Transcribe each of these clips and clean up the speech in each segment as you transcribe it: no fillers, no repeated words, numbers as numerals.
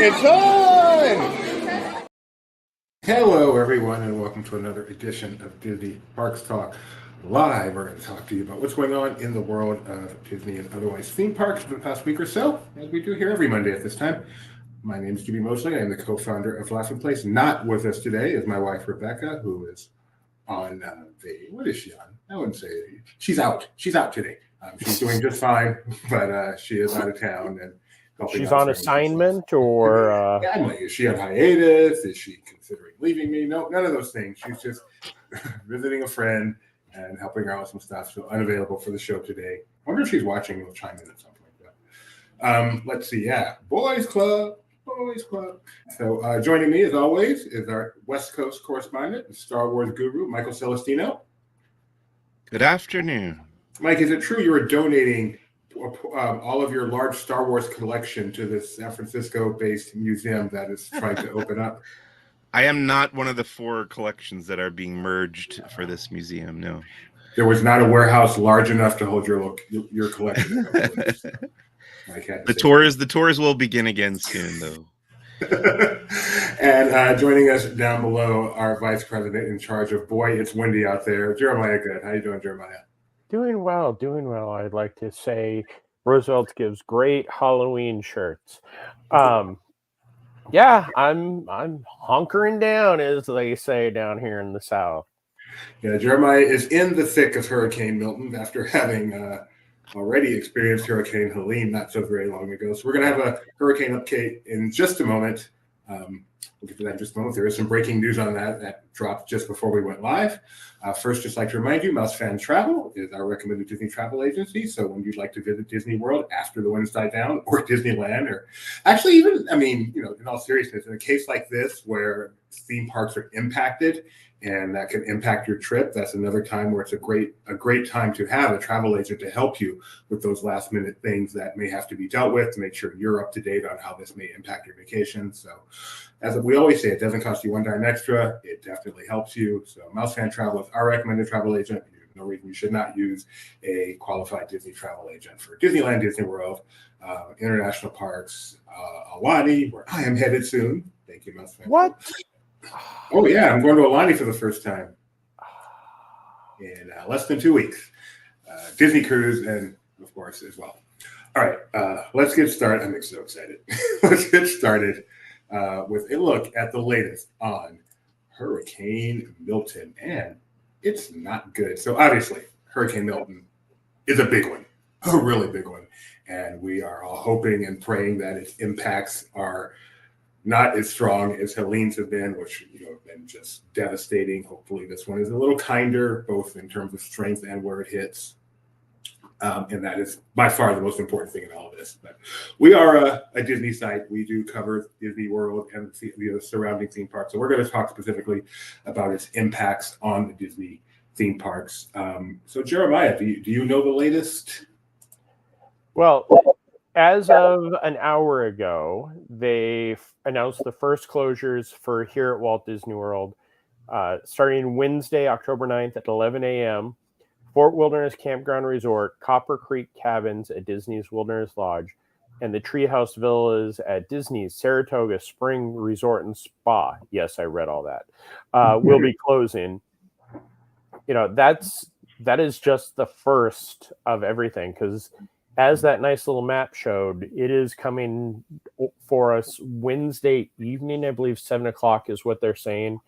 It's on! Hello, everyone, and welcome to another edition of Disney Parks Talk Live. We're going to talk to you about what's going on in the world of Disney and otherwise theme parks for the past week or so, as we do here every Monday at this time. My name is Jimmy Mosley. I am the co-founder of Laughing Place. Not with us today is my wife, Rebecca, who is on what is she on? I wouldn't say she's out. She's out today. She's doing just fine, but she is out of town and she's on assignment, or yeah, I'm like, is she on hiatus? Is she considering leaving me? No, none of those things. She's just visiting a friend and helping her out with some stuff. So unavailable for the show today. I wonder if she's watching. We'll chime in at some point. Let's see. Yeah, Boys Club. So joining me as always is our West Coast correspondent, and Star Wars guru, Michael Celestino. Good afternoon. Mike, is it true you were donating all of your large Star Wars collection to this San Francisco-based museum that is trying to open up? I am not one of the 4 collections that are being merged for this museum, no. There was not a warehouse large enough to hold your collection. The tours will begin again soon, though. And joining us down below, our vice president in charge of Boy, It's Windy Out There, Jeremiah Good. How you doing, Jeremiah? Doing well. I'd like to say Roosevelt gives great Halloween shirts. Yeah, I'm hunkering down, as they say down here in the South. Yeah, Jeremiah is in the thick of Hurricane Milton after having already experienced Hurricane Helene not so very long ago. So we're going to have a hurricane update in just a moment. We'll get to that in just a moment. There is some breaking news on that dropped just before we went live. First, just like to remind you, Mouse Fan Travel is our recommended Disney travel agency. So when you'd like to visit Disney World after the winds die down, or Disneyland, or actually even, in all seriousness, in a case like this where theme parks are impacted and that can impact your trip, that's another time where it's a great time to have a travel agent to help you with those last minute things that may have to be dealt with to make sure you're up to date on how this may impact your vacation. So as we always say, it doesn't cost you one dime extra. It definitely helps you. So Mouse Fan Travel is our recommended travel agent. There's no reason you should not use a qualified Disney travel agent for Disneyland, Disney World, international parks, Alani, where I am headed soon. Thank you, Mouse Fan. What? Oh, yeah, I'm going to Alani for the first time in less than 2 weeks. Disney Cruise, and of course, as well. All right, let's get started. I'm so excited. Let's get started with a look at the latest on Hurricane Milton, and it's not good. So obviously, Hurricane Milton is a big one, a really big one, and we are all hoping and praying that its impacts are not as strong as Helene's have been, which have been just devastating. Hopefully, this one is a little kinder, both in terms of strength and where it hits. And that is by far the most important thing in all of this. But we are a Disney site. We do cover Disney World and the surrounding theme parks. So we're going to talk specifically about its impacts on the Disney theme parks. So Jeremiah, do you know the latest? Well, as of an hour ago, they announced the first closures for here at Walt Disney World, starting Wednesday, October 9th at 11 a.m., Fort Wilderness Campground Resort, Copper Creek Cabins at Disney's Wilderness Lodge, and the Treehouse Villas at Disney's Saratoga Spring Resort and Spa. Yes, I read all that. Will be closing. That is just the first of everything, because as that nice little map showed, it is coming for us Wednesday evening. I believe 7:00 is what they're saying.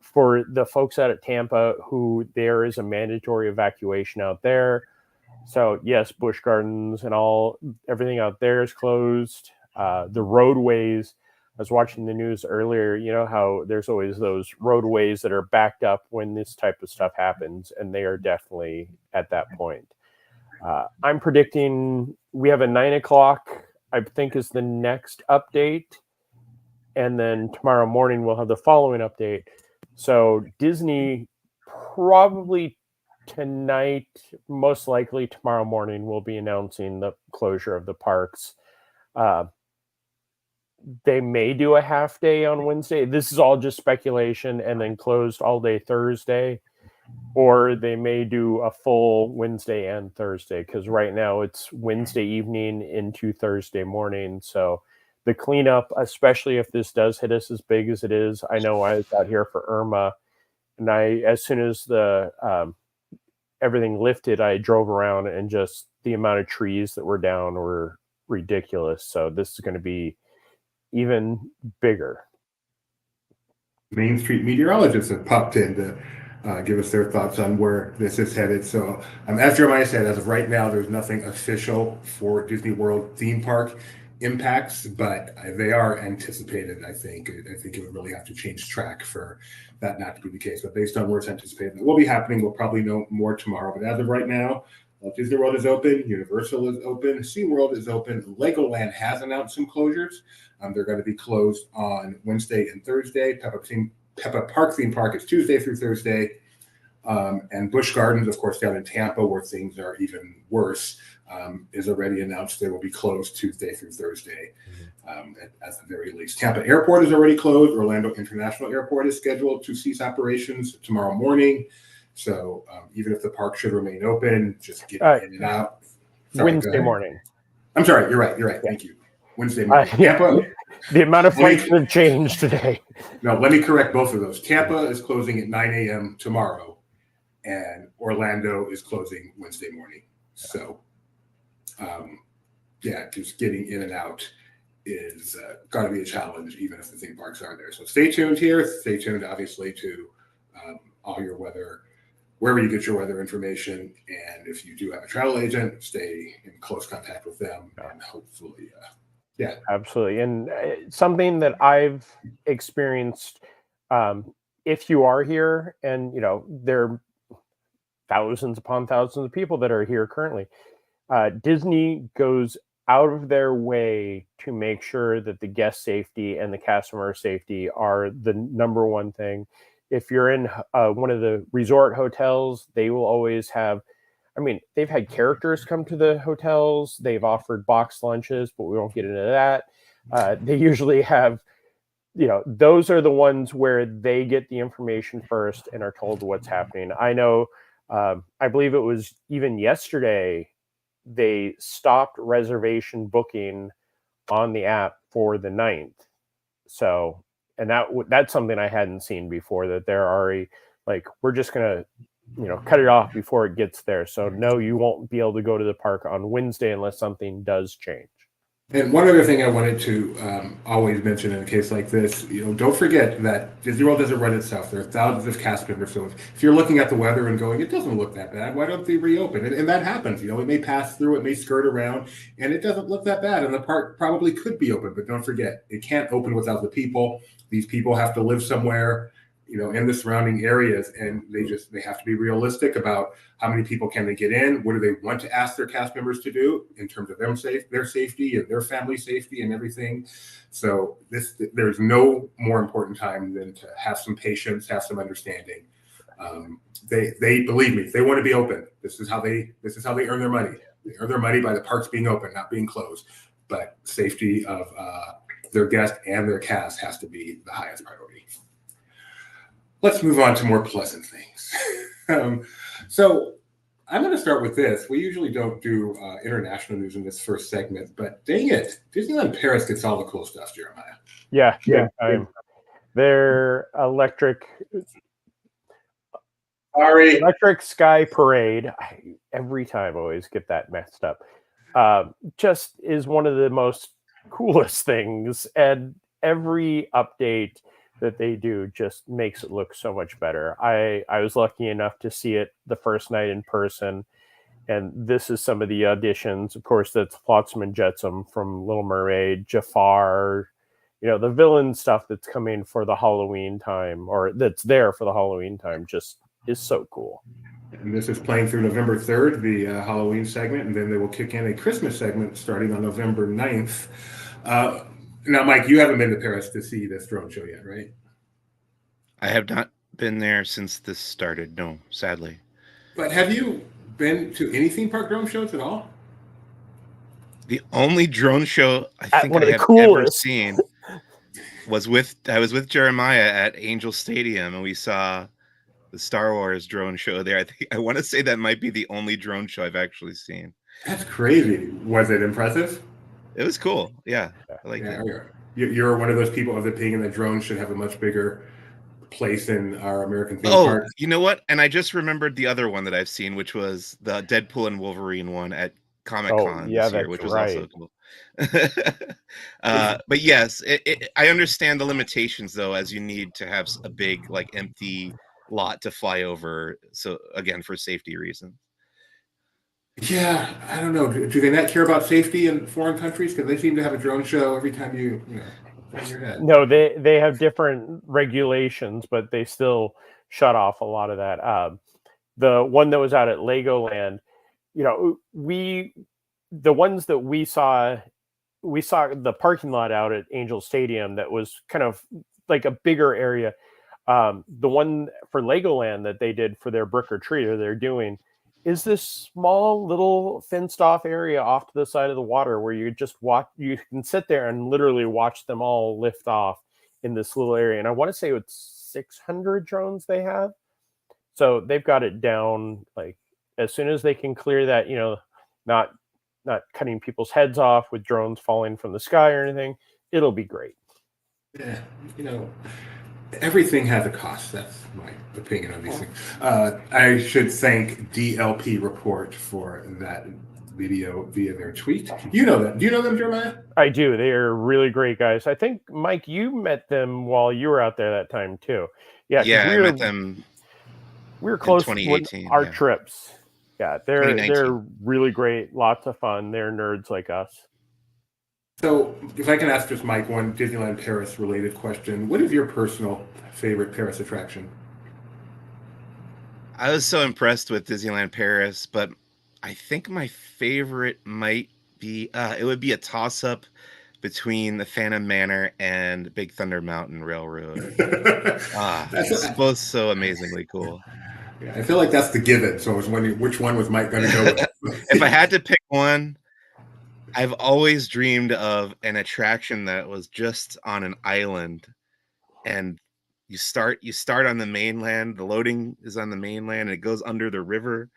For the folks out at Tampa, who there is a mandatory evacuation out there. So yes, Busch Gardens and everything out there is closed. The roadways, I was watching the news earlier, how there's always those roadways that are backed up when this type of stuff happens, and they are definitely at that point. I'm predicting we have a 9:00, I think, is the next update. And then tomorrow morning, we'll have the following update. So Disney probably tonight, most likely tomorrow morning, will be announcing the closure of the parks. They may do a half day on Wednesday. This is all just speculation, and then closed all day Thursday. Or they may do a full Wednesday and Thursday, because right now it's Wednesday evening into Thursday morning. So the cleanup, especially if this does hit us as big as it is. I know I was out here for Irma, and as soon as the everything lifted, I drove around, and just the amount of trees that were down were ridiculous. So this is going to be even bigger. Main Street meteorologists have popped in to give us their thoughts on where this is headed. So, as Jeremiah said, as of right now, there's nothing official for Disney World theme park impacts, but they are anticipated. I think it would really have to change track for that not to be the case. But based on where it's anticipated that will be happening, we'll probably know more tomorrow. But as of right now, Disney World is open, Universal is open, SeaWorld is open, Legoland has announced some closures. They're going to be closed on Wednesday and Thursday. Peppa Park theme park is Tuesday through Thursday. And Busch Gardens, of course, down in Tampa, where things are even worse, is already announced they will be closed Tuesday through Thursday, at the very least. Tampa Airport is already closed. Orlando International Airport is scheduled to cease operations tomorrow morning. So even if the park should remain open, just get in and out. Sorry, Wednesday morning. I'm sorry. You're right. Thank you. Wednesday morning. Tampa. The amount of flights have changed today. No, let me correct both of those. Tampa is closing at 9 a.m. tomorrow, and Orlando is closing Wednesday morning. So, just getting in and out is going to be a challenge, even if the theme parks are there. So stay tuned here. Stay tuned, obviously, to all your weather, wherever you get your weather information. And if you do have a travel agent, stay in close contact with them, and hopefully, absolutely. And something that I've experienced, if you are here, and there are thousands upon thousands of people that are here currently, Disney goes out of their way to make sure that the guest safety and the customer safety are the number one thing. If you're in one of the resort hotels, they will always have, they've had characters come to the hotels. They've offered boxed lunches, but we won't get into that. They usually have, those are the ones where they get the information first and are told what's happening. I know, I believe it was even yesterday, they stopped reservation booking on the app for the 9th. So, and that's something I hadn't seen before, that they're already like, we're just going to, cut it off before it gets there. So no, you won't be able to go to the park on Wednesday unless something does change. And one other thing I wanted to always mention in a case like this, don't forget that Disney World doesn't run itself. There are thousands of cast members. So if you're looking at the weather and going, it doesn't look that bad, why don't they reopen? And that happens. It may pass through, it may skirt around, and it doesn't look that bad. And the park probably could be open, but don't forget, it can't open without the people. These people have to live somewhere, in the surrounding areas, and they have to be realistic about how many people can they get in, what do they want to ask their cast members to do in terms of their safety and their family safety and everything. So there's no more important time than to have some patience, have some understanding. They believe me, they want to be open. This is how they earn their money. They earn their money by the parks being open, not being closed. But safety of their guests and their cast has to be the highest priority. Let's move on to more pleasant things. So I'm going to start with this. We usually don't do international news in this first segment, but dang it, Disneyland Paris gets all the cool stuff, Jeremiah. Yeah. Their electric sky parade, every time I always get that messed up, just is one of the most coolest things. And every update that they do just makes it look so much better. I was lucky enough to see it the first night in person, and this is some of the auditions. Of course, that's Flotsam and Jetsam from Little Mermaid, Jafar, the villain stuff that's coming for the Halloween time, or that's there for the Halloween time, just is so cool. And this is playing through November 3rd, the Halloween segment, and then they will kick in a Christmas segment starting on November 9th. Now, Mike, you haven't been to Paris to see this drone show yet, right? I have not been there since this started, no, sadly. But have you been to any theme park drone shows at all? The only drone show I think I have ever seen was with Jeremiah at Angel Stadium, and we saw the Star Wars drone show there. I want to say that might be the only drone show I've actually seen. That's crazy. Was it impressive? It was cool. Yeah. I like it. You're one of those people of the opinion that drones should have a much bigger place in our American theme parks. You know what? And I just remembered the other one that I've seen, which was the Deadpool and Wolverine one at ComicCon this year, which was also cool. But yes, I understand the limitations though, as you need to have a big like empty lot to fly over. So again, for safety reasons. Yeah, I don't know. Do they not care about safety in foreign countries? Because they seem to have a drone show every time you turn your head. No, they have different regulations, but they still shut off a lot of that. The one that was out at Legoland, the ones that we saw the parking lot out at Angel Stadium that was kind of like a bigger area. The one for Legoland that they did for their Brick or Treat, or they're doing, is this small little fenced off area off to the side of the water where you can sit there and literally watch them all lift off in this little area. And I want to say it's 600 drones they have. So they've got it down, like as soon as they can clear that, not cutting people's heads off with drones falling from the sky or anything, it'll be great. Yeah, everything has a cost. That's my opinion on these things. I should thank DLP Report for that video via their tweet. You know them. Do you know them, Jeremiah? I do. They are really great guys. I think, Mike, you met them while you were out there that time too. Yeah, I met them. We were close in with our trips. Yeah, they're really great. Lots of fun. They're nerds like us. So, if I can ask just Mike one Disneyland Paris related question, what is your personal favorite Paris attraction? I was so impressed with Disneyland Paris, but I think my favorite might be it would be a toss up between the Phantom Manor and Big Thunder Mountain Railroad. It's both so amazingly cool. Yeah, I feel like that's the given. So I was wondering which one was Mike going to go with. If I had to pick one, I've always dreamed of an attraction that was just on an island, and you start on the mainland. The loading is on the mainland, and it goes under the river.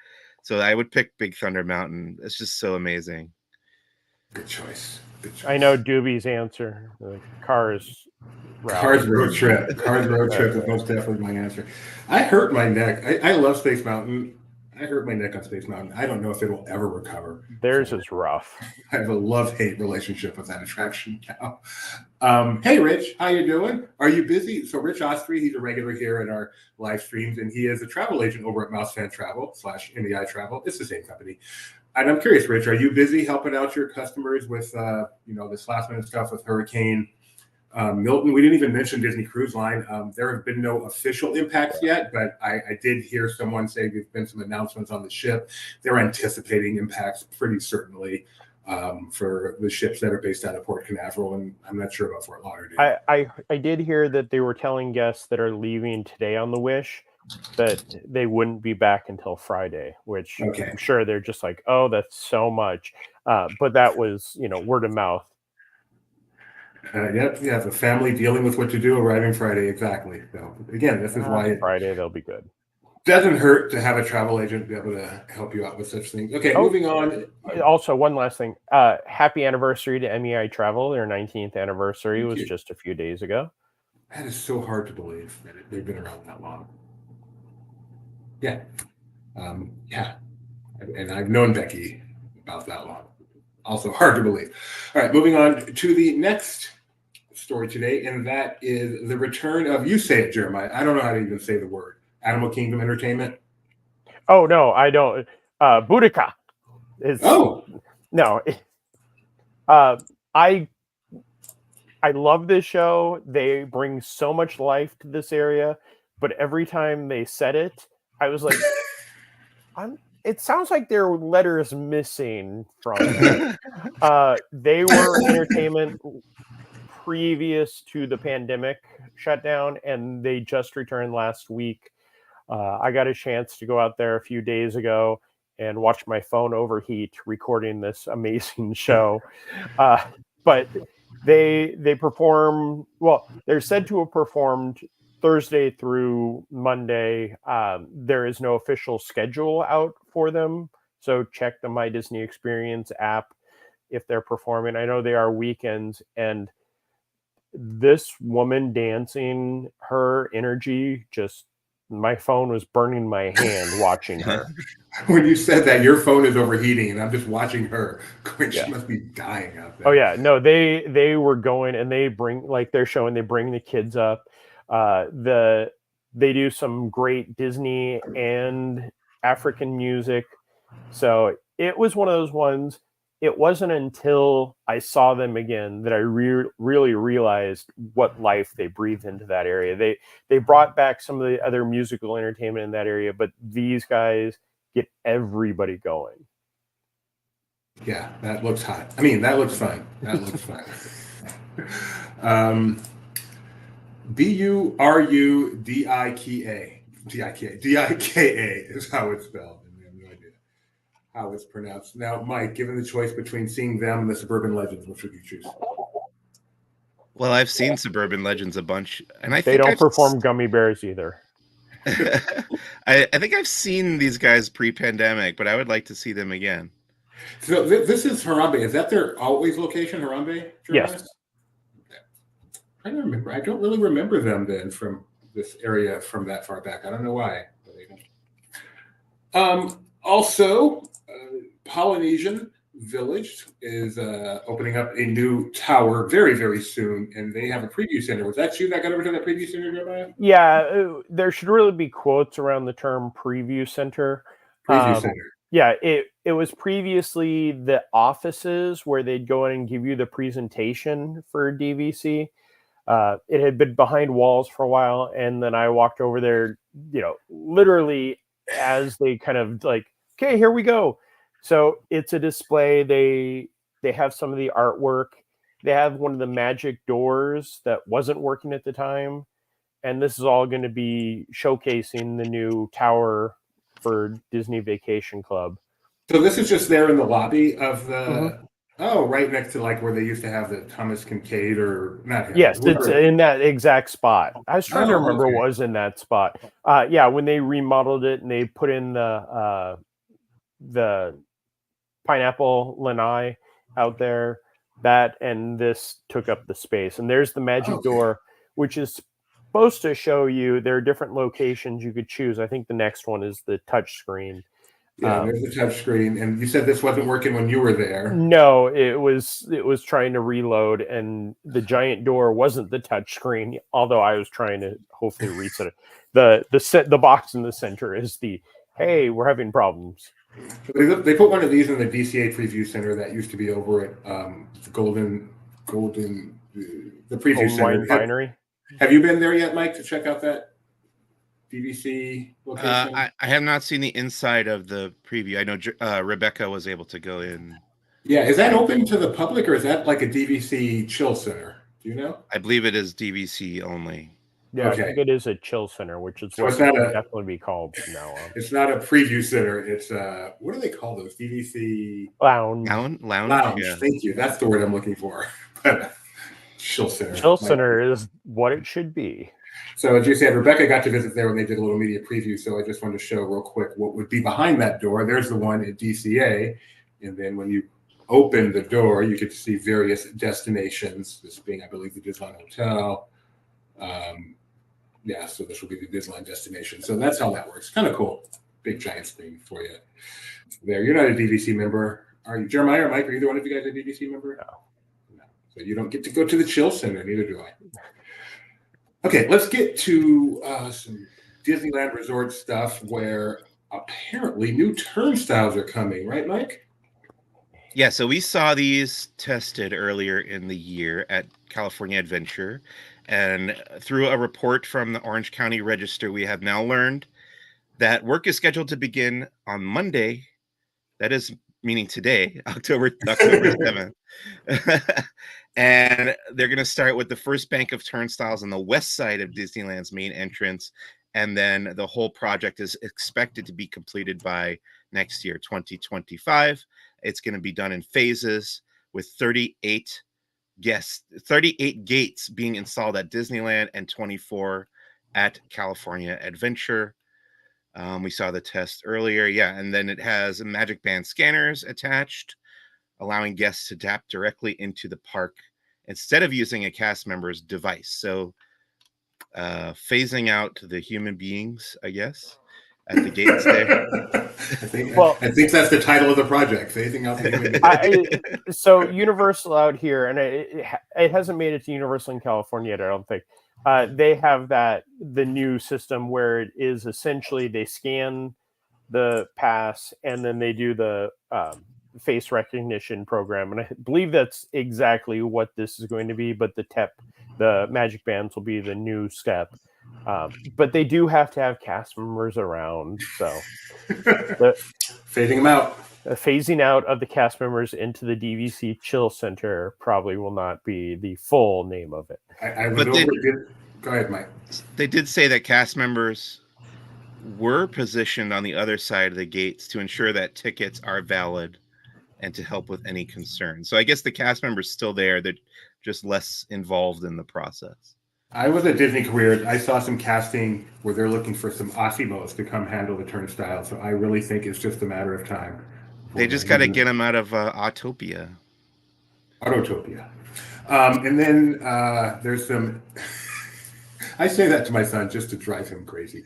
So I would pick Big Thunder Mountain. It's just so amazing. Good choice. I know Doobie's answer. Cars road trip. Cars road trip is most definitely my answer. I hurt my neck. I love Space Mountain. I hurt my neck on Space Mountain. I don't know if it will ever recover. Theirs is rough. I have a love-hate relationship with that attraction now. Hey, Rich, how you doing? Are you busy? So Rich Ostry, he's a regular here at our live streams, and he is a travel agent over at Mousefan Travel / MEI Travel. It's the same company. And I'm curious, Rich, are you busy helping out your customers with, this last-minute stuff with Hurricane Milton? We didn't even mention Disney Cruise Line. There have been no official impacts yet, but I did hear someone say there's been some announcements on the ship. They're anticipating impacts pretty certainly for the ships that are based out of Port Canaveral, and I'm not sure about Fort Lauderdale. I did hear that they were telling guests that are leaving today on the Wish that they wouldn't be back until Friday, which I'm sure they're just like, oh, that's so much. But that was, word of mouth. Yep, the family dealing with what to do, arriving Friday, exactly. So again, this is why Friday they'll be good. Doesn't hurt to have a travel agent be able to help you out with such things. Okay, moving on. Also, one last thing. Happy anniversary to MEI Travel. Their 19th anniversary was just a few days ago. That is so hard to believe that they've been around that long. Yeah. And I've known Becky about that long. Also hard to believe. All right, moving on to the next story today, and that is the return of, you say it, Jeremiah. I don't know how to even say the word. Animal Kingdom Entertainment. Oh no, I don't. Boudica. No. I love this show. They bring so much life to this area, but every time they said it, I was like, it sounds like there are letters missing from it. They were entertainment previous to the pandemic shutdown, and they just returned last week. I got a chance to go out there a few days ago and watch my phone overheat recording this amazing show. But they perform, well, they're said to have performed Thursday through Monday. There is no official schedule out for them, so check the My Disney Experience app if they're performing. I know they are weekends, and this woman dancing, her energy, just my phone was burning my hand watching her. When you said that, your phone is overheating, and I'm just watching her. She must be dying out there. Oh yeah, no, they were going, and they bring, like they're showing, they bring the kids up. They do some great Disney and African music. So it was one of those ones. It wasn't until I saw them again that I really realized what life they breathed into that area. They brought back some of the other musical entertainment in that area, but these guys get everybody going. Yeah, that looks hot. I mean, that looks fun. That looks fun. Dikka is how it's spelled. I have no idea how it's pronounced. Now, Mike, given the choice between seeing them and the Suburban Legends, which would you choose? Well, I've seen Suburban Legends a bunch, and they don't perform gummy bears either. I think I've seen these guys pre-pandemic, but I would like to see them again. So this is Harambe. Is that their always location, Harambe? Yes. I don't remember. I don't really remember them then from this area from that far back. I don't know why. Also, Polynesian Village is opening up a new tower very, very soon, and they have a preview center. Was that you that got over to that preview center, Jeremiah? Yeah, there should really be quotes around the term preview center. Preview center. Yeah, it was previously the offices where they'd go in and give you the presentation for DVC. It had been behind walls for a while, and then I walked over there, literally as they kind of like, okay, here we go. So it's a display. They have some of the artwork. They have one of the magic doors that wasn't working at the time, and this is all going to be showcasing the new tower for Disney Vacation Club. So this is just there in the lobby of the right next to like where they used to have the Thomas Kincaid or not him. Yes, it's in that exact spot. I was trying to remember what was in that spot. When they remodeled it and they put in the pineapple lanai out there, that and this took up the space. And there's the magic door, which is supposed to show you there are different locations you could choose. I think the next one is the touch screen. Yeah, there's the touch screen, and you said this wasn't working when you were there. No, it was trying to reload, and the giant door wasn't the touch screen. Although I was trying to hopefully reset it. The box in the center is hey, we're having problems. They put one of these in the DCA Preview Center that used to be over at the Golden the Preview Center. Refinery. Have you been there yet, Mike, to check out that DVC location? I have not seen the inside of the preview. I know Rebecca was able to go in. Yeah, is that open to the public, or is that like a DVC chill center? Do you know? I believe it is DVC only. Yeah, okay. I think it is a chill center, which is what it would definitely be called from now on. It's not a preview center. It's what do they call those? DVC lounge. Lounge. Yeah. Thank you. That's the word I'm looking for. Chill center. Chill center is what it should be. So as you said, Rebecca got to visit there when they did a little media preview. So I just wanted to show real quick what would be behind that door. There's the one at DCA, and then when you open the door, you get to see various destinations. This being, I believe, the Disneyland Hotel. So this will be the Disneyland destination. So that's how that works. Kind of cool. Big giant screen for you there. You're not a DVC member, are you? Jeremiah or Mike, are either one of you guys a DVC member? No. So you don't get to go to the chill center. Neither do I. Okay, let's get to some Disneyland Resort stuff where apparently new turnstiles are coming, right, Mike? Yeah, so we saw these tested earlier in the year at California Adventure. And through a report from the Orange County Register, we have now learned that work is scheduled to begin on Monday. That is meaning today, October 7th. And they're going to start with the first bank of turnstiles on the west side of Disneyland's main entrance. And then the whole project is expected to be completed by next year, 2025. It's going to be done in phases with 38 gates being installed at Disneyland and 24 at California Adventure. We saw the test earlier. Yeah. And then it has Magic Band scanners attached. allowing guests to tap directly into the park instead of using a cast member's device. So phasing out the human beings, I guess, at the gates there. I think that's the title of the project, phasing out the human beings. So Universal out here, and it hasn't made it to Universal in California yet, I don't think. They have the new system where it is essentially they scan the pass and then they do the face recognition program, and I believe that's exactly what this is going to be. But the magic bands will be the new step. But they do have to have cast members around, so fading them out. Phasing out of the cast members into the DVC Chill Center probably will not be the full name of it. Go ahead, Mike. They did say that cast members were positioned on the other side of the gates to ensure that tickets are valid and to help with any concerns. So I guess the cast members still there. They're just less involved in the process. I was at Disney Career. I saw some casting where they're looking for some Asimos to come handle the turnstile. So I really think it's just a matter of time. They just got to get them out of Autopia. And then there's some... I say that to my son just to drive him crazy.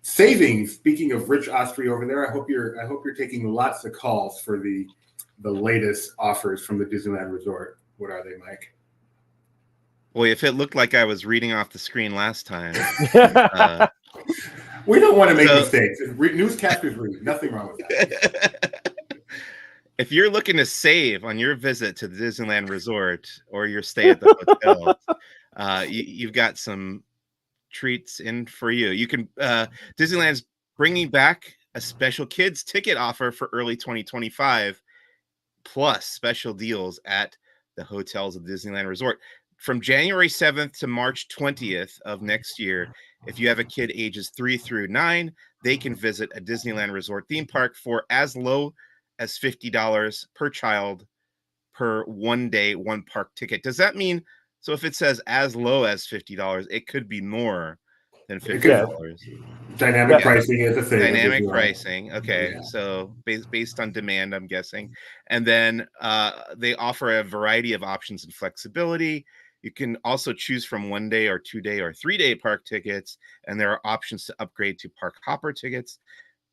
Savings. Speaking of Rich Ostry over there, I hope you're taking lots of calls for the latest offers from the Disneyland Resort. What are they, Mike? Well, if it looked like I was reading off the screen last time, we don't want to make mistakes. Newscasters read. Nothing wrong with that. If you're looking to save on your visit to the Disneyland Resort or your stay at the hotel, you've got some treats in for you. You can Disneyland's bringing back a special kids ticket offer for early 2025, plus special deals at the hotels of Disneyland Resort from January 7th to March 20th of next year. If you have a kid ages 3 through 9, they can visit a Disneyland Resort theme park for as low as $50 per child per 1 day, 1 park ticket. Does that mean, so if it says as low as $50, it could be more than $50? Dynamic pricing is a thing. Dynamic pricing. Okay. Yeah. So based on demand, I'm guessing. And then they offer a variety of options and flexibility. You can also choose from 1 day or 2 day or 3 day park tickets. And there are options to upgrade to park hopper tickets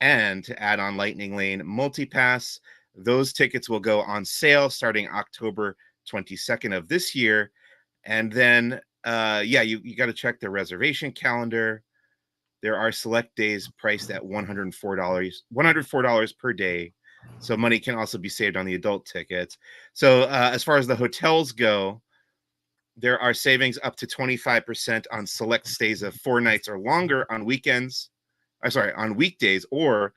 and to add on Lightning Lane Multipass. Those tickets will go on sale starting October 22nd of this year. And then, you got to check the reservation calendar. There are select days priced at $104 per day. So money can also be saved on the adult tickets. So as far as the hotels go, there are savings up to 25% on select stays of 4 nights or longer on weekdays or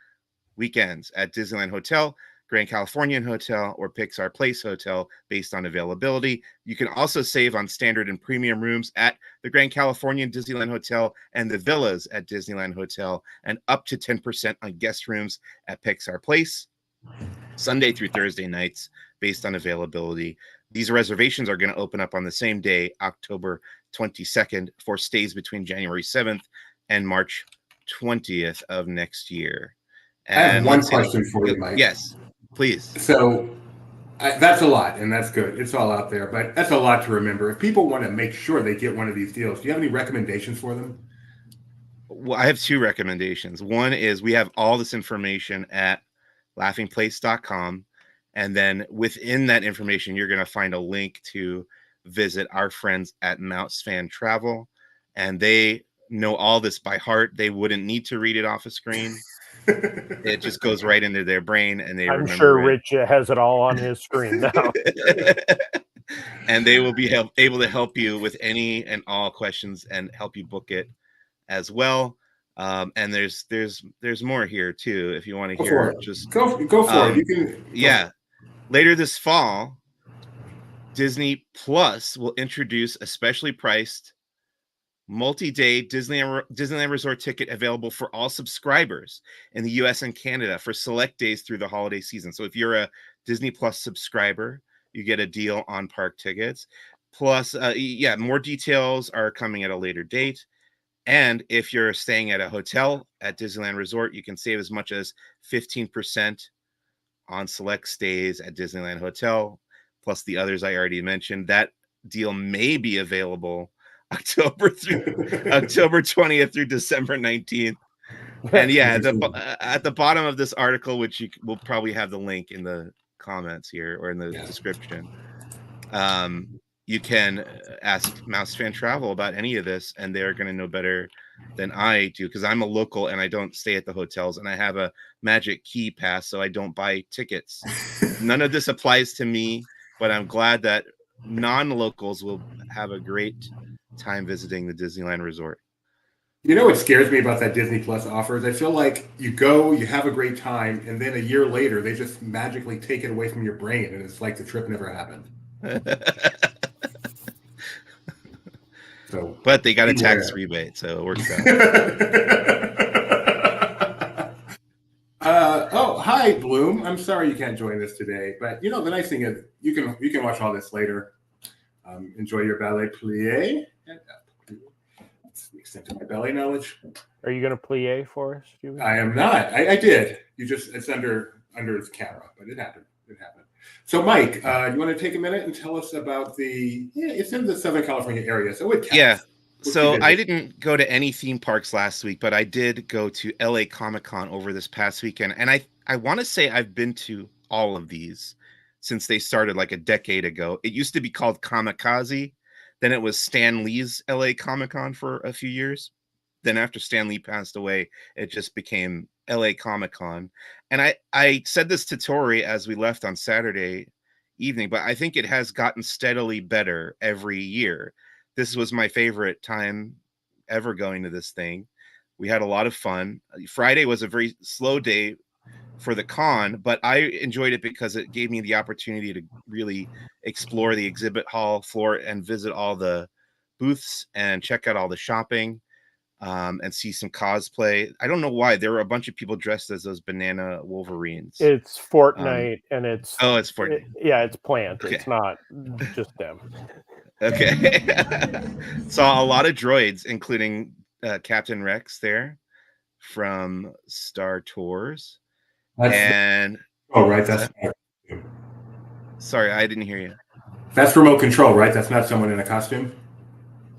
weekends at Disneyland Hotel, Grand Californian Hotel, or Pixar Place Hotel based on availability. You can also save on standard and premium rooms at the Grand Californian Disneyland Hotel and the villas at Disneyland Hotel, and up to 10% on guest rooms at Pixar Place, Sunday through Thursday nights based on availability. These reservations are going to open up on the same day, October 22nd, for stays between January 7th and March 20th of next year. And I have one question for you, Mike. Yes, please. So that's a lot, and that's good. It's all out there, but that's a lot to remember. If people want to make sure they get one of these deals, do you have any recommendations for them? Well, I have 2 recommendations. One is we have all this information at laughingplace.com. And then within that information, you're going to find a link to visit our friends at Mouse Fan Travel. And they know all this by heart. They wouldn't need to read it off a screen. It just goes right into their brain, and they remember. I'm sure Rich has it all on his screen now. And they will be able to help you with any and all questions and help you book it as well. And there's more here too. If you want to hear, just go for it. You can. Later this fall, Disney Plus will introduce a specially priced multi-day Disneyland Resort ticket available for all subscribers in the US and Canada for select days through the holiday season. So if you're a Disney Plus subscriber, you get a deal on park tickets. Plus, more details are coming at a later date. And if you're staying at a hotel at Disneyland Resort, you can save as much as 15% on select stays at Disneyland Hotel, plus the others I already mentioned. That deal may be available October 20th through December 19th. And yeah, at the bottom of this article, which we'll probably have the link in the comments here or in the description, you can ask Mouse Fan Travel about any of this, and they're going to know better than I do, because I'm a local and I don't stay at the hotels, and I have a magic key pass, so I don't buy tickets. None of this applies to me, but I'm glad that non-locals will have a great time visiting the Disneyland Resort. You know what scares me about that Disney Plus offers? I feel like you go, you have a great time, and then a year later, they just magically take it away from your brain, and it's like the trip never happened. So, but they got a tax rebate, so it works out. Oh, hi, Bloom. I'm sorry you can't join us today, but the nice thing is you can watch all this later. Enjoy your ballet plie. That's the extent of my ballet knowledge. Are you going to plie for us, Steven? I am not. I did. It's under the camera, but it happened. It happened. So, Mike, you want to take a minute and tell us about it's in the Southern California area, so it counts. Yeah. So I didn't go to any theme parks last week, but I did go to LA ComicCon over this past weekend. And I want to say I've been to all of these since they started like a decade ago. It used to be called Kamikaze. Then it was Stan Lee's LA ComicCon for a few years. Then after Stan Lee passed away, it just became LA ComicCon. And I said this to Tori as we left on Saturday evening, but I think it has gotten steadily better every year. This was my favorite time ever going to this thing. We had a lot of fun. Friday was a very slow day for the con, but I enjoyed it because it gave me the opportunity to really explore the exhibit hall floor and visit all the booths and check out all the shopping. And see some cosplay. I don't know why there were a bunch of people dressed as those banana Wolverines. It's Fortnite, and it's it's Fortnite. It's planned. Okay. It's not just them. Okay. Saw a lot of droids, including Captain Rex there from Star Tours. That's sorry, I didn't hear you. That's remote control, right? That's not someone in a costume.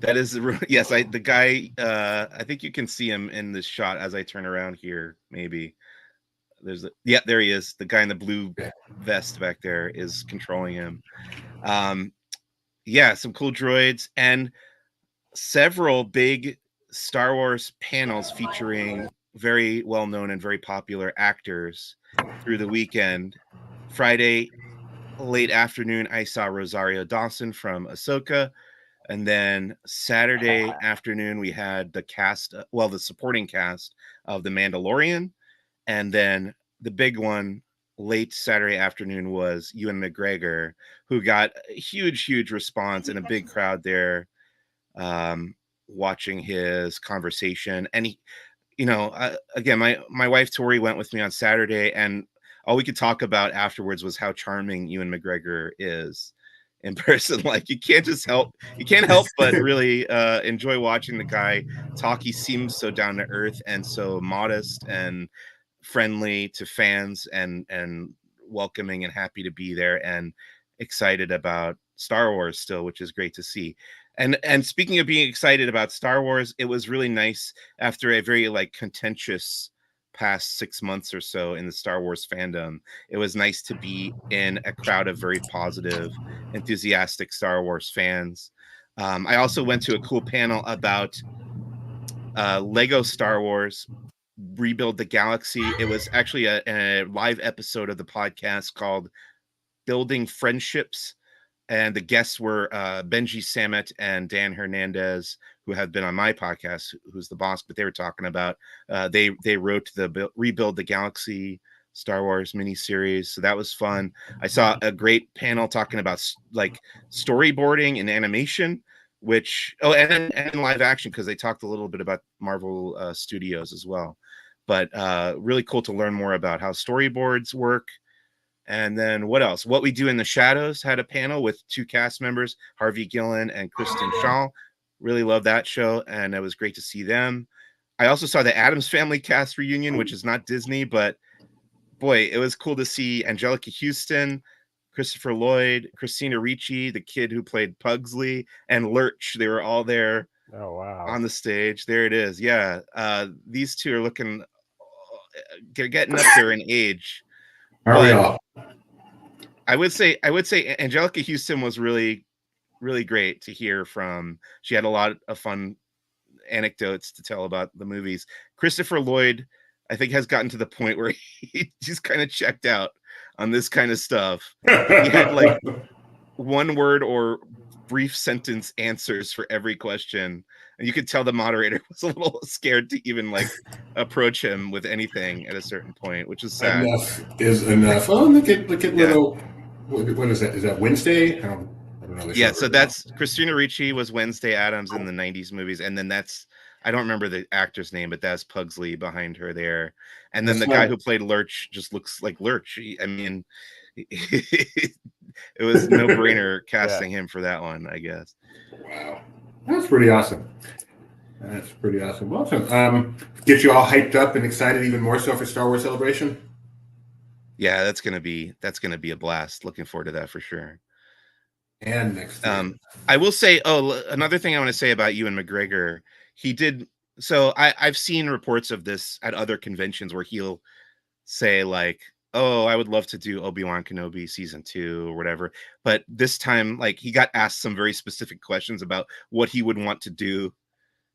That is yes. The guy. I think you can see him in this shot as I turn around here. Maybe there he is. The guy in the blue vest back there is controlling him. Some cool droids and several big Star Wars panels featuring very well known and very popular actors through the weekend. Friday late afternoon, I saw Rosario Dawson from Ahsoka. And then Saturday afternoon, we had the supporting cast of The Mandalorian. And then the big one late Saturday afternoon was Ewan McGregor, who got a huge response and a big crowd there watching his conversation. And he, again, my wife Tori went with me on Saturday, and all we could talk about afterwards was how charming Ewan McGregor is in person. Like you can't help but really enjoy watching the guy talk. He seems so down to earth and so modest and friendly to fans and welcoming and happy to be there and excited about Star Wars still, which is great to see. And speaking of being excited about Star Wars, it was really nice after a very contentious past 6 months or so in the Star Wars fandom. It was nice to be in a crowd of very positive, enthusiastic Star Wars fans. I also went to a cool panel about Lego Star Wars Rebuild the Galaxy. It was actually a live episode of the podcast called Building Friendships. And the guests were Benji Sammet and Dan Hernandez, who have been on my podcast, who's the boss, but they were talking about, they wrote the Rebuild the Galaxy Star Wars miniseries. So that was fun. I saw a great panel talking about storyboarding and animation, and live action, because they talked a little bit about Marvel Studios as well. But really cool to learn more about how storyboards work. And then what else? What We Do in the Shadows had a panel with two cast members, Harvey Gillen and Kristen Shaw. Really loved that show, and it was great to see them. I also saw the Addams Family cast reunion, which is not Disney, but boy, it was cool to see Angelica Houston, Christopher Lloyd, Christina Ricci, the kid who played Pugsley, and Lurch. They were all there. Oh, wow. On the stage. There it is. Yeah. These two are looking getting up there in age. Are we all? I would say Angelica Houston was really, really great to hear from. She had a lot of fun anecdotes to tell about the movies. Christopher Lloyd, I think, has gotten to the point where he's kind of checked out on this kind of stuff. He had like one word or brief sentence answers for every question, and you could tell the moderator was a little scared to even like approach him with anything at a certain point, which is sad. Enough is enough. Oh, look at little. What is that? Is that Wednesday? I don't know. Yeah, so that's Christina Ricci was Wednesday Addams in the 90s movies, and then that's, I don't remember the actor's name, but that's Pugsley behind her there. And then the guy who played Lurch just looks like Lurch. I mean, it was no-brainer casting him for that one, I guess. Wow, that's pretty awesome. That's pretty awesome. Well, get you all hyped up and excited even more so for Star Wars Celebration. Yeah, that's gonna be a blast. Looking forward to that for sure. And next year. I will say, another thing I want to say about Ewan McGregor, he did. So I've seen reports of this at other conventions where he'll say like, "Oh, I would love to do Obi-Wan Kenobi season 2 or whatever." But this time, like, he got asked some very specific questions about what he would want to do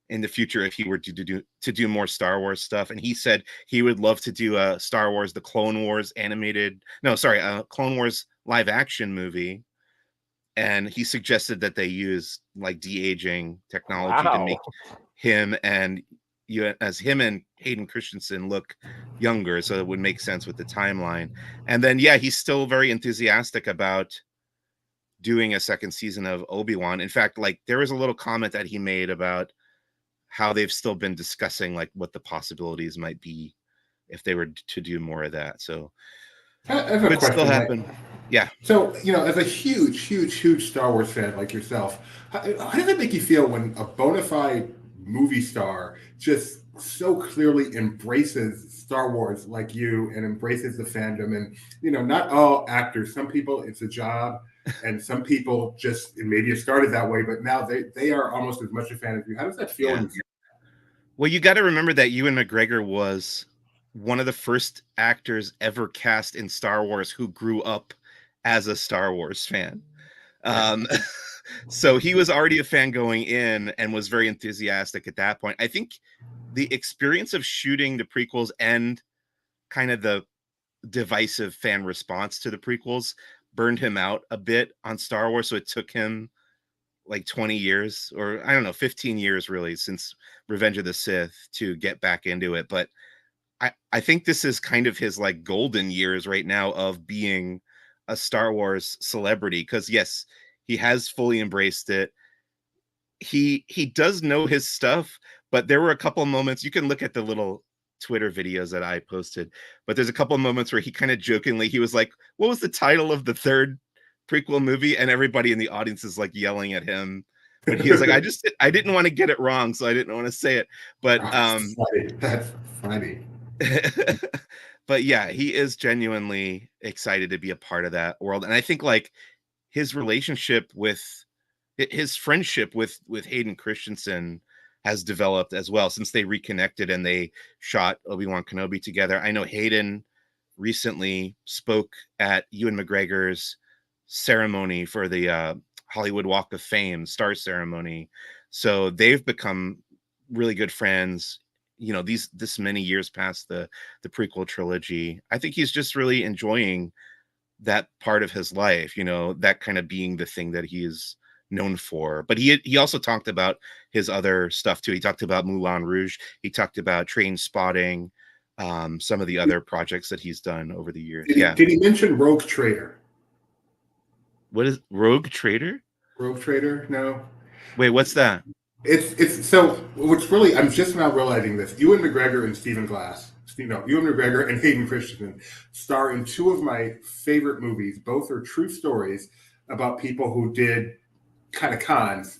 in the future if he were to do more Star Wars stuff, and he said he would love to do a Star Wars, the Clone Wars Clone Wars live action movie. And he suggested that they use like de-aging technology to make him and Hayden Christensen look younger, so it would make sense with the timeline. And then he's still very enthusiastic about doing a second season of Obi-Wan. In fact, like, there was a little comment that he made about how they've still been discussing like what the possibilities might be if they were to do more of that. So it could still happen. Yeah. So, as a huge Star Wars fan like yourself, how does it make you feel when a bona fide movie star just so clearly embraces Star Wars like you and embraces the fandom? And, not all actors, some people it's a job, and some people just, and maybe it started that way, but now they are almost as much a fan as you. How does that feel? Yeah. Well, you got to remember that Ewan McGregor was one of the first actors ever cast in Star Wars who grew up as a Star Wars fan. So he was already a fan going in and was very enthusiastic at that point. I think the experience of shooting the prequels and kind of the divisive fan response to the prequels burned him out a bit on Star Wars. So it took him like 20 years, or I don't know, 15 years really, since Revenge of the Sith to get back into it. But I think this is kind of his like golden years right now of being a Star Wars celebrity, because yes, he has fully embraced it. He does know his stuff, but there were a couple moments, you can look at the little Twitter videos that I posted, but there's a couple moments where he kind of jokingly, he was like, what was the title of the third prequel movie? And everybody in the audience is like yelling at him. But he was like, I didn't want to get it wrong, so I didn't want to say it. But that's funny. But yeah, he is genuinely excited to be a part of that world. And I think like his friendship with Hayden Christensen has developed as well since they reconnected and they shot Obi-Wan Kenobi together. I know Hayden recently spoke at Ewan McGregor's ceremony for the Hollywood Walk of Fame star ceremony. So they've become really good friends, this many years past the prequel trilogy. I think he's just really enjoying that part of his life, that kind of being the thing that he is known for. But he also talked about his other stuff too. He talked about Moulin Rouge. He talked about Train Spotting, some of the other projects that he's done over the years. Did he mention Rogue Trader? What is Rogue Trader? Rogue Trader? No. Wait, what's that? It's so what's really, I'm just now realizing this. Ewan McGregor and Ewan McGregor and Hayden Christensen star in two of my favorite movies. Both are true stories about people who did kind of cons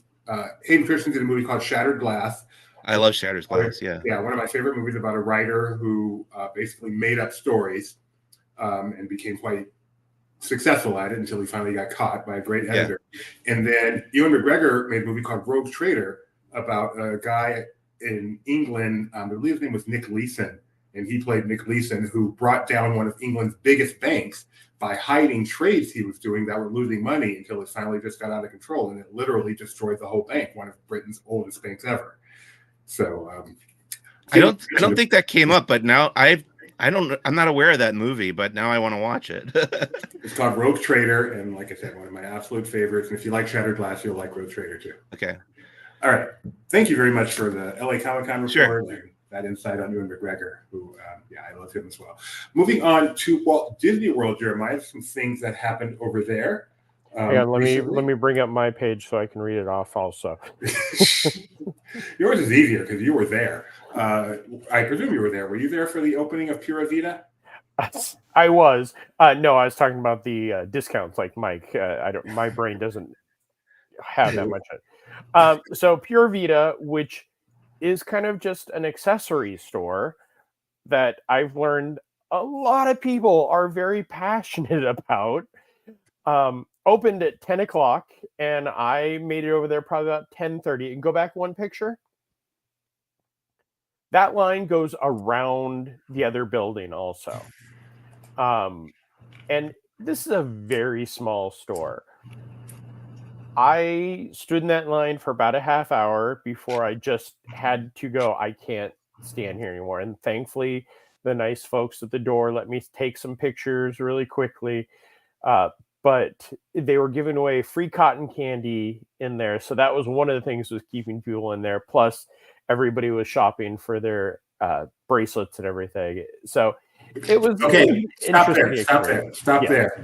Hayden Christensen did a movie called Shattered Glass. I love Shattered Glass. Yeah, one of my favorite movies about a writer who basically made up stories and became quite successful at it until he finally got caught by a great editor. Yeah. And then Ewan McGregor made a movie called Rogue Trader about a guy in England. I believe his name was Nick Leeson, and he played Nick Leeson, who brought down one of England's biggest banks by hiding trades he was doing that were losing money until it finally just got out of control, and it literally destroyed the whole bank, one of Britain's oldest banks ever. So I don't think that came up, but now I'm not aware of that movie, but now I want to watch it. It's called Rogue Trader, and like I said, one of my absolute favorites. And if you like Shattered Glass, you'll like Rogue Trader too. Okay. All right. Thank you very much for the LA Comic-Con report and that insight on Ewan McGregor, who, I love him as well. Moving on to Walt Disney World, Jeremiah, some things that happened over there. Let me bring up my page so I can read it off also. Yours is easier because you were there. I presume you were there. Were you there for the opening of Pura Vita? I was. No, I was talking about the discounts like Mike. My brain doesn't have that much. So Pura Vita, which is kind of just an accessory store that I've learned a lot of people are very passionate about. Opened at 10 o'clock, and I made it over there probably about 10:30. And go back one picture. That line goes around the other building also. And this is a very small store. I stood in that line for about a half hour before I just had to go. I can't stand here anymore. And thankfully, the nice folks at the door let me take some pictures really quickly. But they were giving away free cotton candy in there. So that was one of the things was keeping people in there. Plus, everybody was shopping for their bracelets and everything. So it was okay. Stop there.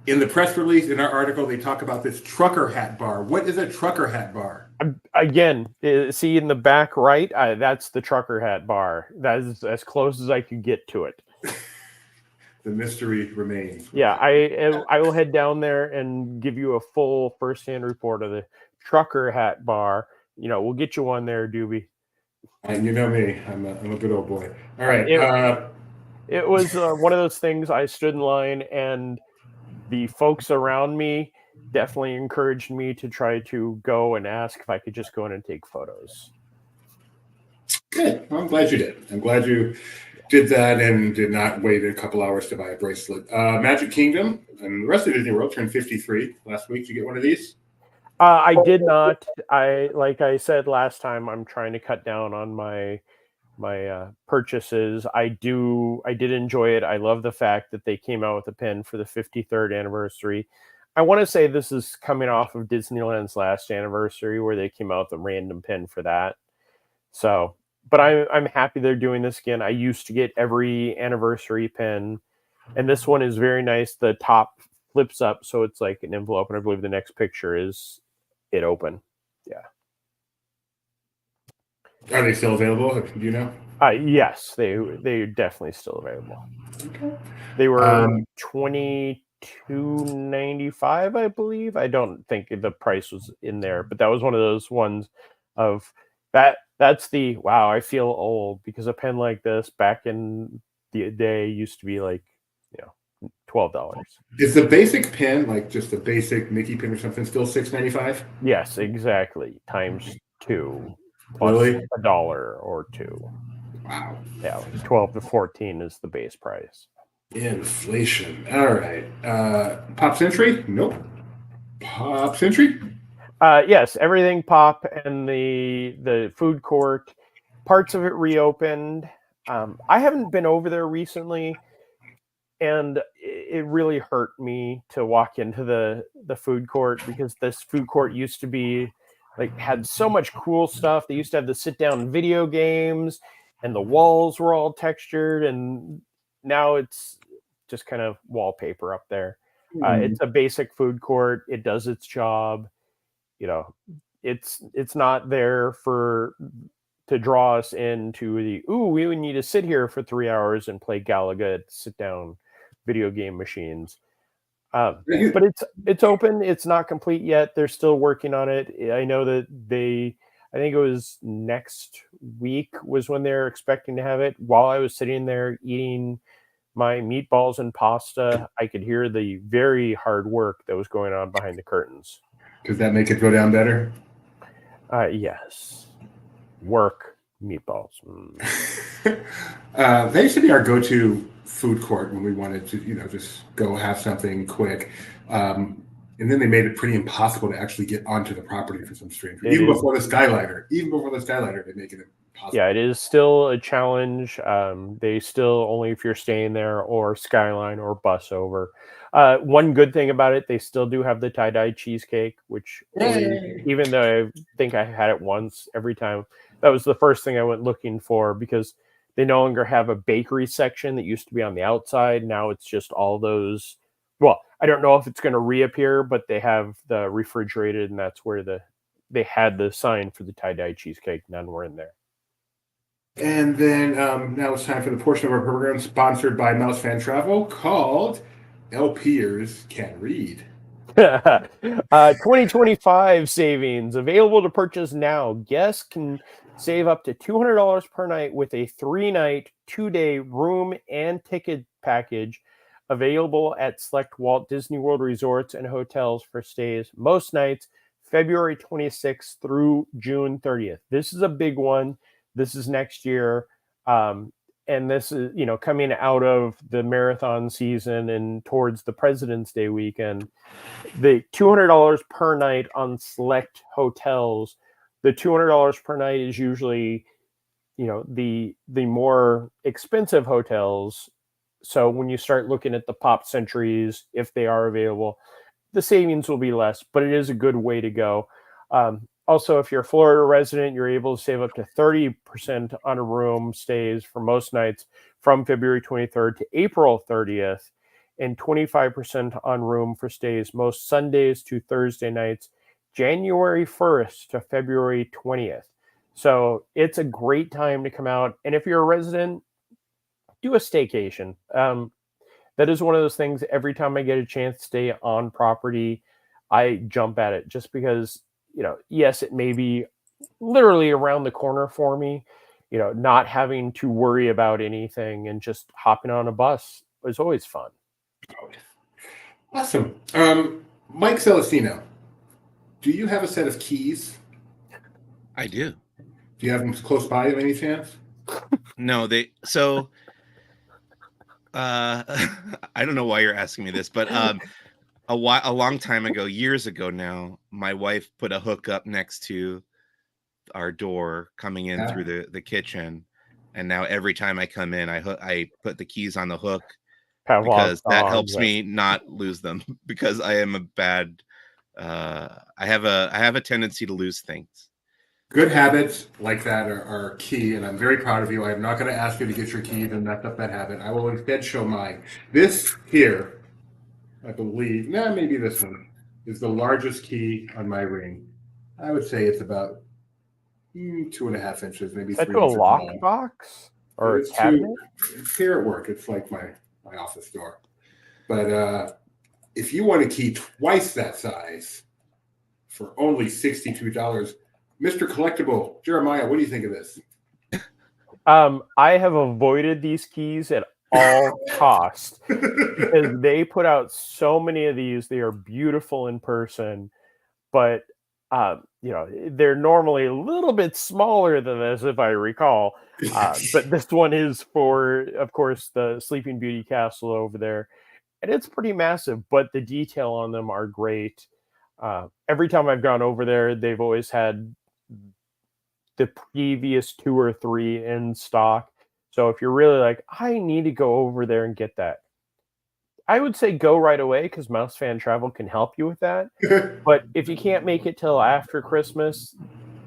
In the press release, in our article, they talk about this trucker hat bar. What is a trucker hat bar? Again, see in the back right, that's the trucker hat bar. That is as close as I could get to it. The mystery remains. Yeah, I will head down there and give you a full firsthand report of the trucker hat bar. We'll get you one there, Doobie. And you know me, I'm a good old boy. All right. It was one of those things. I stood in line, and the folks around me definitely encouraged me to try to go and ask if I could just go in and take photos. Good. Well, I'm glad you did. I'm glad you did that and did not wait a couple hours to buy a bracelet. Magic Kingdom and the rest of Disney World turned 53 last week. Did you get one of these? I did not. Like I said last time, I'm trying to cut down on my purchases. I did enjoy it. I love the fact that they came out with a pin for the 53rd anniversary. I want to say this is coming off of Disneyland's last anniversary where they came out with a random pin for that. So, but I'm happy they're doing this again. I used to get every anniversary pin, and this one is very nice. The top flips up, so it's like an envelope, and I believe the next picture is it open. Yeah. Are they still available? Do you know? Yes, they're definitely still available. Okay. They were $22.95, I believe. I don't think the price was in there, but that was one of those ones of that. That's the wow. I feel old because a pen like this back in the day used to be like $12. Is the basic pen like just a basic Mickey pin or something still $6.95? Yes, exactly. Times 2. Plus really? $1 or $2. Wow. Yeah, 12 to 14 is the base price. Inflation. All right. Pop Century? Nope. Pop Century? Yes, everything Pop and the food court. Parts of it reopened. I haven't been over there recently, and it really hurt me to walk into the food court because this food court used to be had so much cool stuff. They used to have the sit down video games, and the walls were all textured, and now it's just kind of wallpaper up there. It's a basic food court. It does its job. It's not there to draw us into we would need to sit here for 3 hours and play Galaga at sit down video game machines. But it's open. It's not complete yet. They're still working on it. I know that I think it was next week was when they're expecting to have it. While I was sitting there eating my meatballs and pasta, I could hear the very hard work that was going on behind the curtains. Does that make it go down better? Yes. Work meatballs. They used to be our go-to food court when we wanted to, just go have something quick. And then they made it pretty impossible to actually get onto the property for some strange reason. Even before the Skyliner, they make it impossible. Yeah, it is still a challenge. They still only if you're staying there or Skyline or bus over. One good thing about it, they still do have the tie-dye cheesecake, which even though I think I had it once, every time, that was the first thing I went looking for because they no longer have a bakery section that used to be on the outside. Now it's just all those. Well, I don't know if it's going to reappear, but they have the refrigerated, and that's where they had the sign for the tie-dye cheesecake. None were in there. And then now it's time for the portion of our program sponsored by Mouse Fan Travel called LPers Can Read. 2025 savings available to purchase now. Guests can save up to $200 per night with a 3-night, 2-day room and ticket package available at select Walt Disney World resorts and hotels for stays most nights, February 26th through June 30th. This is a big one. This is next year. And this is, coming out of the marathon season and towards the President's Day weekend. The $200 per night on select hotels. The $200 per night is usually, the more expensive hotels. So when you start looking at the Pop Centuries, if they are available, the savings will be less, but it is a good way to go. Also, if you're a Florida resident, you're able to save up to 30% on a room stays for most nights from February 23rd to April 30th, and 25% on room for stays most Sundays to Thursday nights, January 1st to February 20th. So it's a great time to come out. And if you're a resident, do a staycation. That is one of those things, every time I get a chance to stay on property, I jump at it just because, yes, it may be literally around the corner for me, not having to worry about anything and just hopping on a bus is always fun. Awesome. Mike Celestino, do you have a set of keys? I do. Do you have them close by of any chance? No, I don't know why you're asking me this, but a long time ago, years ago now, my wife put a hook up next to our door coming in through the kitchen, and now every time I come in, I put the keys on the hook because that helps me not lose them because I am a bad. I have a tendency to lose things. Good habits like that are key, and I'm very proud of you. I'm not going to ask you to get your keys and mess up that habit. I will instead show mine. This here, I believe, maybe this one, is the largest key on my ring. I would say it's about 2.5 inches, maybe 3 inches. Is that a lockbox or a cabinet? It's here at work. It's like my office door. But if you want a key twice that size for only $62, Mr. Collectible, Jeremiah, what do you think of this? I have avoided these keys at all costs because they put out so many of these. They are beautiful in person, but they're normally a little bit smaller than this, if I recall. But this one is for, of course, the Sleeping Beauty Castle over there, and it's pretty massive. But the detail on them are great. Every time I've gone over there, they've always had the previous 2 or 3 in stock. So if you're really like, I need to go over there and get that, I would say go right away because Mouse Fan Travel can help you with that. But if you can't make it till after Christmas,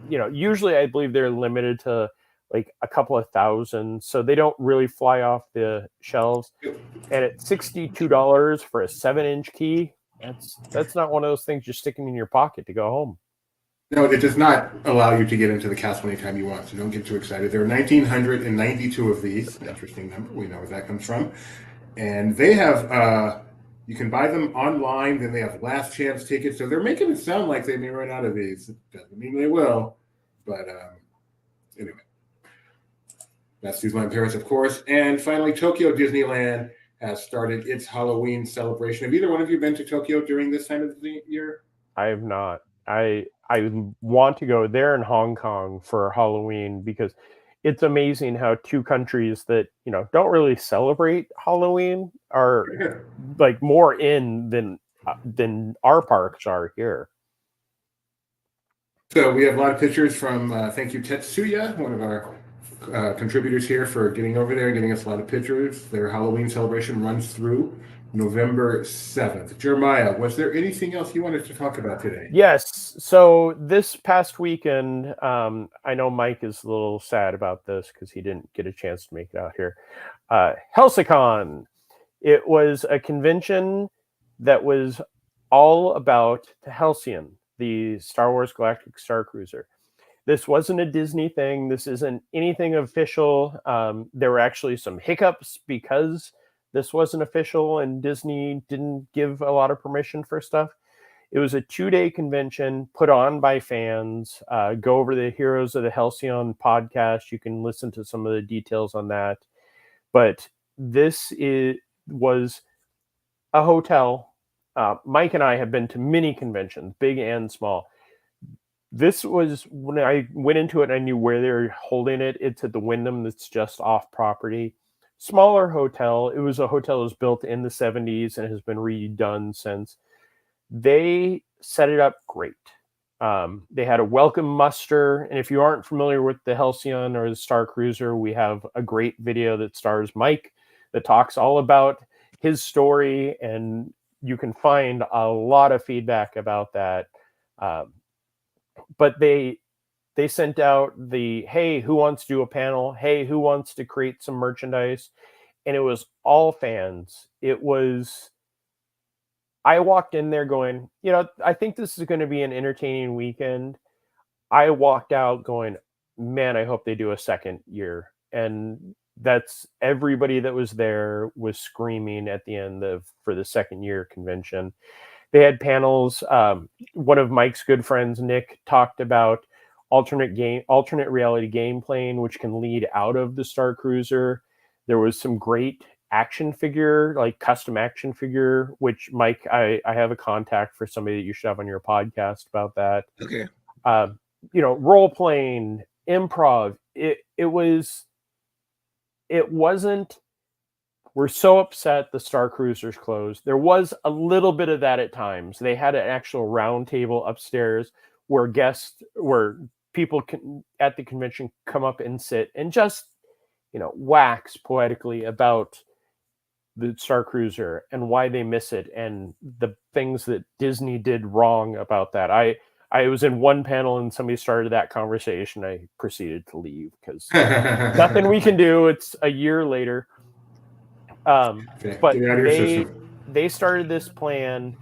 usually I believe they're limited to like a couple of thousand. So they don't really fly off the shelves. And at $62 for a 7-inch key, that's not one of those things you're sticking in your pocket to go home. No, it does not allow you to get into the castle anytime you want, so don't get too excited. There are 1,992 of these. Interesting number. We know where that comes from. And they have You can buy them online. Then they have last chance tickets. So they're making it sound like they may run out of these. It doesn't mean they will. But anyway, that's Disneyland Paris, of course. And finally, Tokyo Disneyland has started its Halloween celebration. Have either one of you been to Tokyo during this time of the year? I have not. I want to go there in Hong Kong for Halloween because it's amazing how two countries that, you know, don't really celebrate Halloween are like more in than our parks are here. So we have a lot of pictures from thank you Tetsuya, one of our contributors here, for getting over there and getting us a lot of pictures. Their Halloween celebration runs through November 7th. Jeremiah, was there anything else you wanted to talk about today? Yes. So this past weekend, I know Mike is a little sad about this because he didn't get a chance to make it out here. HelsiCon. It was a convention that was all about the Halcyon, the Star Wars Galactic Star Cruiser. This wasn't a Disney thing. This isn't anything official. There were actually some hiccups because this wasn't official and Disney didn't give a lot of permission for stuff. It was a 2-day convention put on by fans. Go over the Heroes of the Halcyon podcast. You can listen to some of the details on that. But this was a hotel. Mike and I have been to many conventions, big and small. This was when I went into it, I knew where they were holding it. It's at the Wyndham that's just off property. Smaller hotel. It was a hotel that was built in the 70s and has been redone since. They set it up great. They had a welcome muster. And if you aren't familiar with the Halcyon or the Star Cruiser, we have a great video that stars Mike that talks all about his story. And you can find a lot of feedback about that. But they sent out the, hey, who wants to do a panel? Hey, who wants to create some merchandise? And it was all fans. I walked in there going, you know, I think this is going to be an entertaining weekend. I walked out going, man, I hope they do a second year. And that's everybody that was there was screaming at the end for the second year convention. They had panels. One of Mike's good friends, Nick, talked about alternate reality game playing, which can lead out of the Star Cruiser. There was some great action figure, like custom action figure, which Mike, I have a contact for somebody that you should have on your podcast about that. Okay. You know, role playing, improv. It wasn't, we're so upset the Star Cruiser's closed. There was a little bit of that at times. They had an actual round table upstairs where people can, at the convention, come up and sit and just, you know, wax poetically about the Star Cruiser and why they miss it and the things that Disney did wrong about that. I was in one panel and somebody started that conversation. I proceeded to leave because nothing we can do. It's a year later. But they started this plan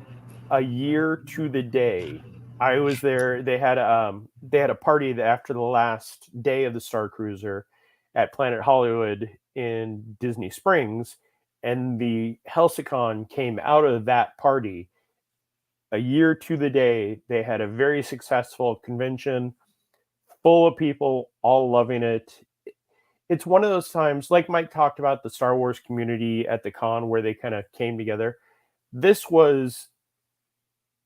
a year to the day. I was there. They had a party after the last day of the Star Cruiser at Planet Hollywood in Disney Springs, and the HelsiCon came out of that party a year to the day. They had a very successful convention, full of people, all loving it. It's one of those times, like Mike talked about the Star Wars community at the con where they kind of came together. This was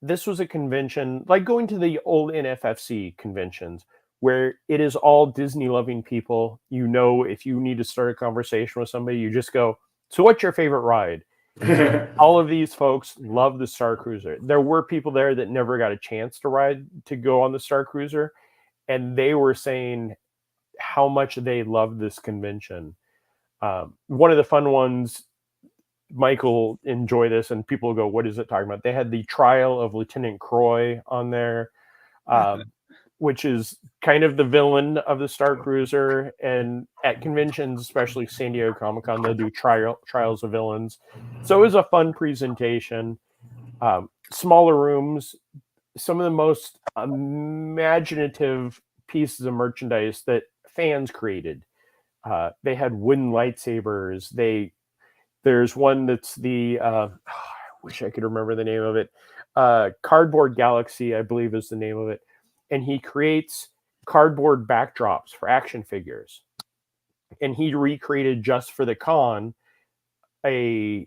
a convention like going to the old NFFC conventions where it is all Disney loving people. You know, if you need to start a conversation with somebody, you just go, so what's your favorite ride? All of these folks love the Star Cruiser. There were people there that never got a chance to go on the Star Cruiser. And they were saying how much they love this convention. One of the fun ones, Michael enjoy this, and people go, what is it talking about? They had the trial of Lieutenant Croy on there, which is kind of the villain of the Star Cruiser. And at conventions, especially San Diego Comic-Con, they'll do trials of villains. So it was a fun presentation. Smaller rooms, some of the most imaginative pieces of merchandise that fans created. They had wooden lightsabers. There's one that's the wish I could remember the name of it. Cardboard Galaxy, I believe, is the name of it. And he creates cardboard backdrops for action figures. And he recreated just for the con a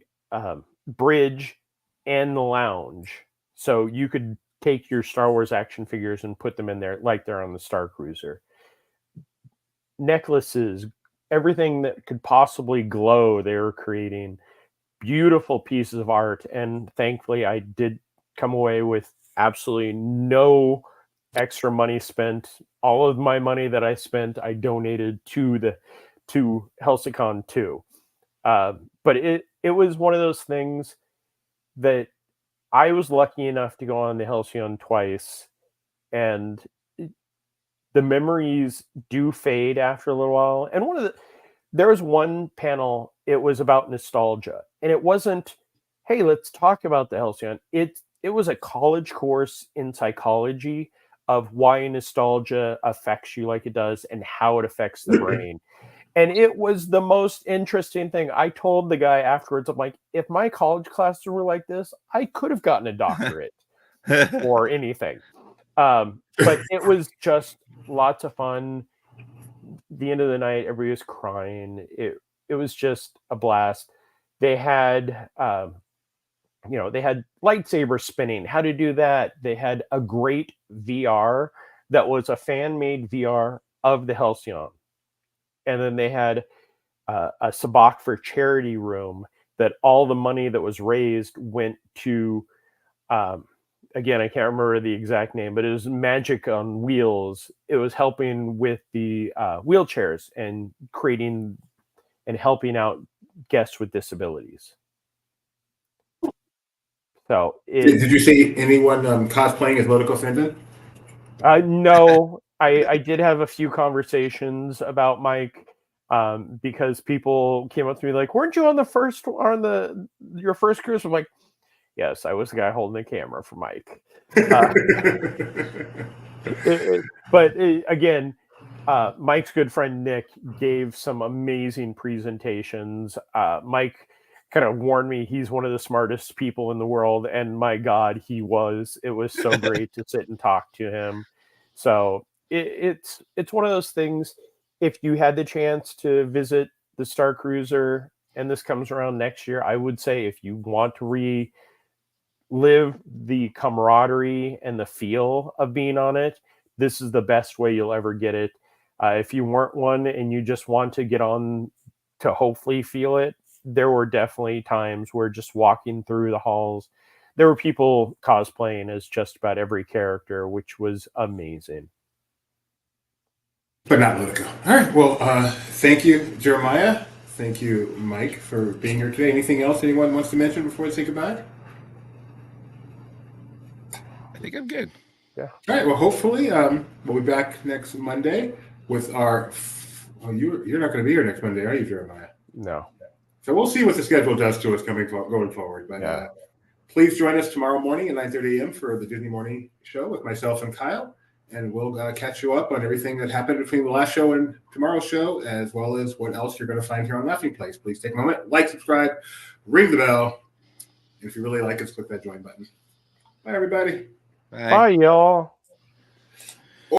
bridge and the lounge. So you could take your Star Wars action figures and put them in there like they're on the Star Cruiser. Necklaces, everything that could possibly glow, they were creating. Beautiful pieces of art. And thankfully, I did come away with absolutely no extra money spent. All of my money that I spent, I donated to HelsiCon 2. But it was one of those things that I was lucky enough to go on the Halcyon twice, and the memories do fade after a little while. And there was one panel, it was about nostalgia, and it wasn't, hey, let's talk about the Halcyon. It was a college course in psychology of why nostalgia affects you like it does and how it affects the brain. And it was the most interesting thing. I told the guy afterwards, I'm like, if my college classes were like this, I could have gotten a doctorate or anything. But it was just lots of fun. The end of the night, everybody was crying. It was just a blast. They had, they had lightsabers spinning, how to do that. They had a great VR that was a fan-made VR of the Halcyon. And then they had a Sabacc for charity room that all the money that was raised went to, again, I can't remember the exact name, but it was Magic on Wheels. It was helping with the wheelchairs and creating and helping out guests with disabilities. So did you see anyone cosplaying as Lotico Fenton? No, I did have a few conversations about Mike because people came up to me like, "Weren't you on your first cruise?" I'm like, "Yes, I was the guy holding the camera for Mike." Again, Mike's good friend Nick gave some amazing presentations. Mike kind of warned me he's one of the smartest people in the world, and my God, he was. It was so great to sit and talk to him. So it's one of those things. If you had the chance to visit the Star Cruiser, and this comes around next year, I would say if you want to relive the camaraderie and the feel of being on it, this is the best way you'll ever get it. If you weren't one and you just want to get on to hopefully feel it, there were definitely times where just walking through the halls, there were people cosplaying as just about every character, which was amazing. But not Lotico. All right. Well, thank you, Jeremiah. Thank you, Mike, for being here today. Anything else anyone wants to mention before we say goodbye? I think I'm good. Yeah. All right. Well, hopefully we'll be back next Monday with our... Oh, you're not going to be here next Monday, are you, Jeremiah? No. So we'll see what the schedule does to us going forward. But please join us tomorrow morning at 9:30 a.m. for the Disney Morning Show with myself and Kyle. And we'll catch you up on everything that happened between the last show and tomorrow's show, as well as what else you're going to find here on Laughing Place. Please take a moment, like, subscribe, ring the bell. And if you really like us, click that join button. Bye, everybody. Bye y'all.